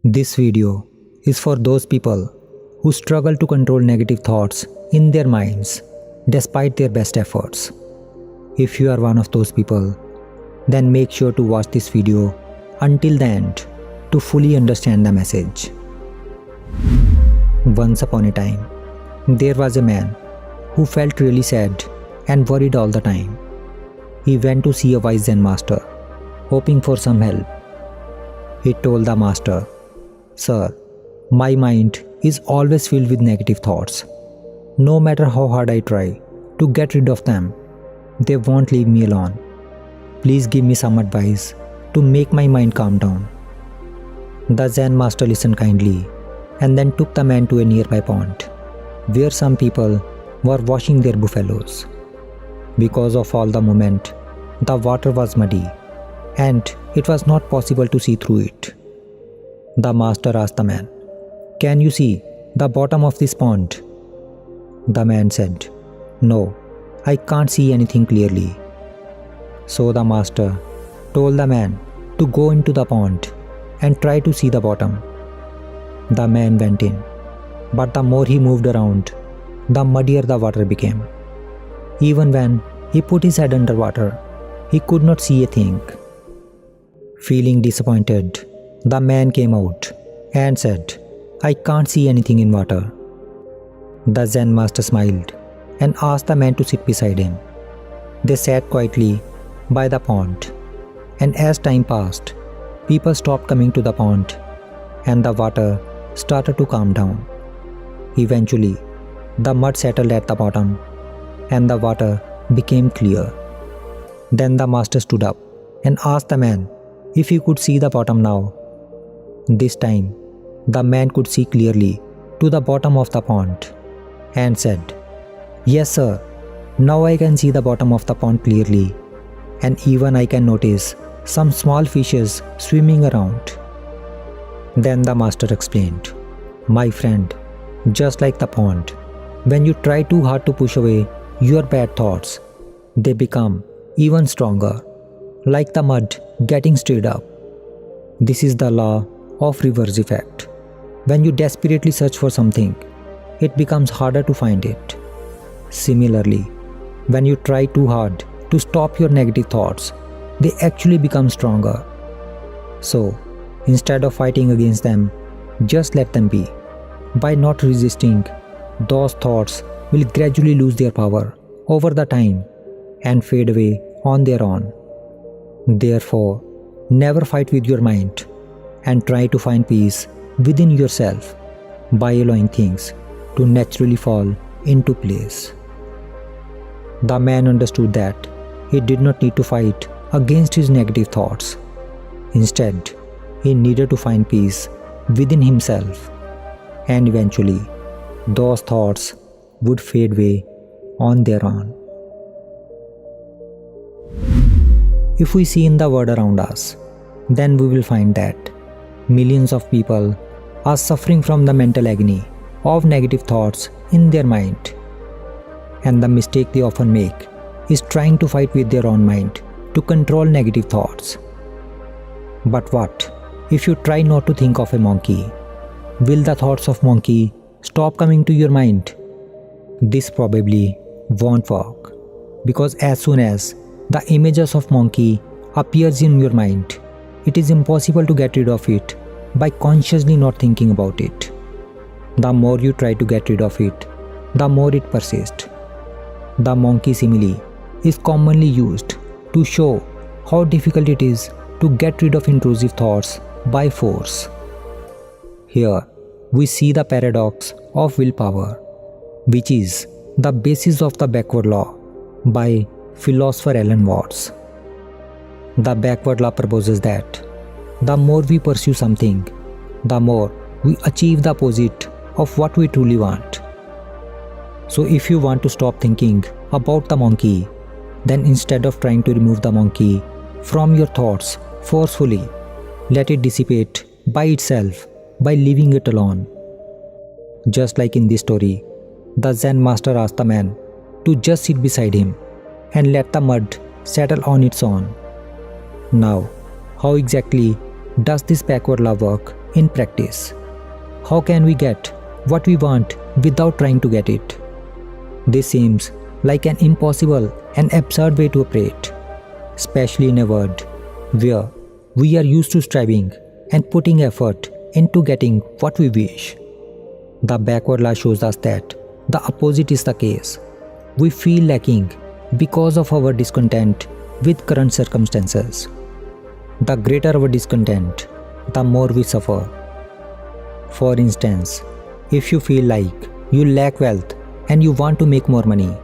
This video is for those people who struggle to control negative thoughts in their minds despite their best efforts. If you are one of those people, then make sure to watch this video until the end to fully understand the message. Once upon a time, there was a man who felt really sad and worried all the time. He went to see a wise Zen master, hoping for some help. He told the master, "Sir, my mind is always filled with negative thoughts. No matter how hard I try to get rid of them, they won't leave me alone. Please give me some advice to make my mind calm down." The Zen master listened kindly and then took the man to a nearby pond, where some people were washing their buffaloes. Because of all the movement, the water was muddy and it was not possible to see through it. The master asked the man, "Can you see the bottom of this pond?" The man said, "No, I can't see anything clearly." So the master told the man to go into the pond and try to see the bottom. The man went in, but the more he moved around, the muddier the water became. Even when he put his head underwater, he could not see a thing. Feeling disappointed, the man came out and said, "I can't see anything in water." The Zen master smiled and asked the man to sit beside him. They sat quietly by the pond, and as time passed, people stopped coming to the pond and the water started to calm down. Eventually, the mud settled at the bottom and the water became clear. Then the master stood up and asked the man if he could see the bottom now. This time, the man could see clearly to the bottom of the pond and said, "Yes, sir, now I can see the bottom of the pond clearly, and even I can notice some small fishes swimming around." Then the master explained, "My friend, just like the pond, when you try too hard to push away your bad thoughts, they become even stronger, like the mud getting stirred up. This is the law of reverse effect. When you desperately search for something, it becomes harder to find it. Similarly, when you try too hard to stop your negative thoughts, they actually become stronger. So, instead of fighting against them, just let them be. By not resisting, those thoughts will gradually lose their power over the time and fade away on their own. Therefore, never fight with your mind and try to find peace within yourself by allowing things to naturally fall into place." The man understood that he did not need to fight against his negative thoughts. Instead, he needed to find peace within himself, and eventually, those thoughts would fade away on their own. If we see in the world around us, then we will find that millions of people are suffering from the mental agony of negative thoughts in their mind. And the mistake they often make is trying to fight with their own mind to control negative thoughts. But what if you try not to think of a monkey? Will the thoughts of monkey stop coming to your mind? This probably won't work, because as soon as the images of monkey appears in your mind, it is impossible to get rid of it by consciously not thinking about it. The more you try to get rid of it, the more it persists. The monkey simile is commonly used to show how difficult it is to get rid of intrusive thoughts by force. Here, we see the paradox of willpower, which is the basis of the backward law by philosopher Alan Watts. The backward law proposes that the more we pursue something, the more we achieve the opposite of what we truly want. So if you want to stop thinking about the monkey, then instead of trying to remove the monkey from your thoughts forcefully, let it dissipate by itself by leaving it alone. Just like in this story, the Zen master asked the man to just sit beside him and let the mud settle on its own. Now, how exactly does this backward law work in practice. How can we get what we want without trying to get it? This seems like an impossible and absurd way to operate, especially in a world where we are used to striving and putting effort into getting what we wish. The backward law shows us that the opposite is the case. We feel lacking because of our discontent with current circumstances. The greater our discontent, the more we suffer. For instance, if you feel like you lack wealth and you want to make more money,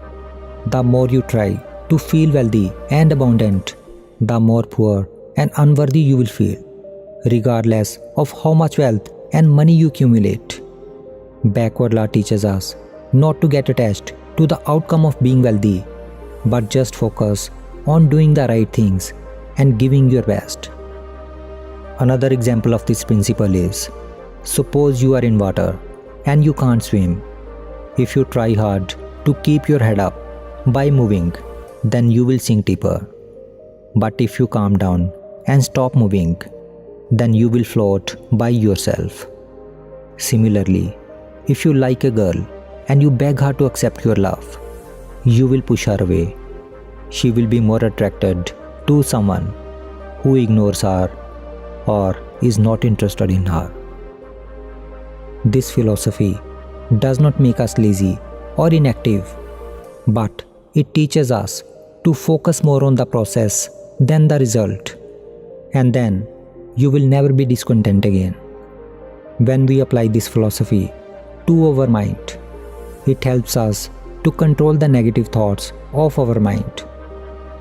the more you try to feel wealthy and abundant, the more poor and unworthy you will feel, regardless of how much wealth and money you accumulate. Backward law teaches us not to get attached to the outcome of being wealthy, but just focus on doing the right things and giving your best. Another example of this principle is, suppose you are in water and you can't swim. If you try hard to keep your head up by moving, then you will sink deeper. But if you calm down and stop moving, then you will float by yourself. Similarly, if you like a girl and you beg her to accept your love, you will push her away. She will be more attracted to someone who ignores her or is not interested in her. This philosophy does not make us lazy or inactive, but it teaches us to focus more on the process than the result. And then you will never be discontent again. When we apply this philosophy to our mind, it helps us to control the negative thoughts of our mind.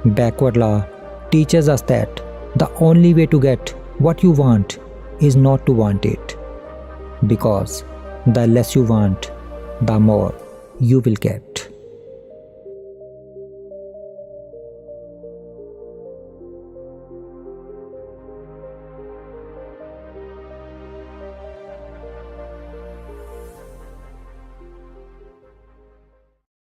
Backward law teaches us that the only way to get what you want is not to want it, because the less you want, the more you will get.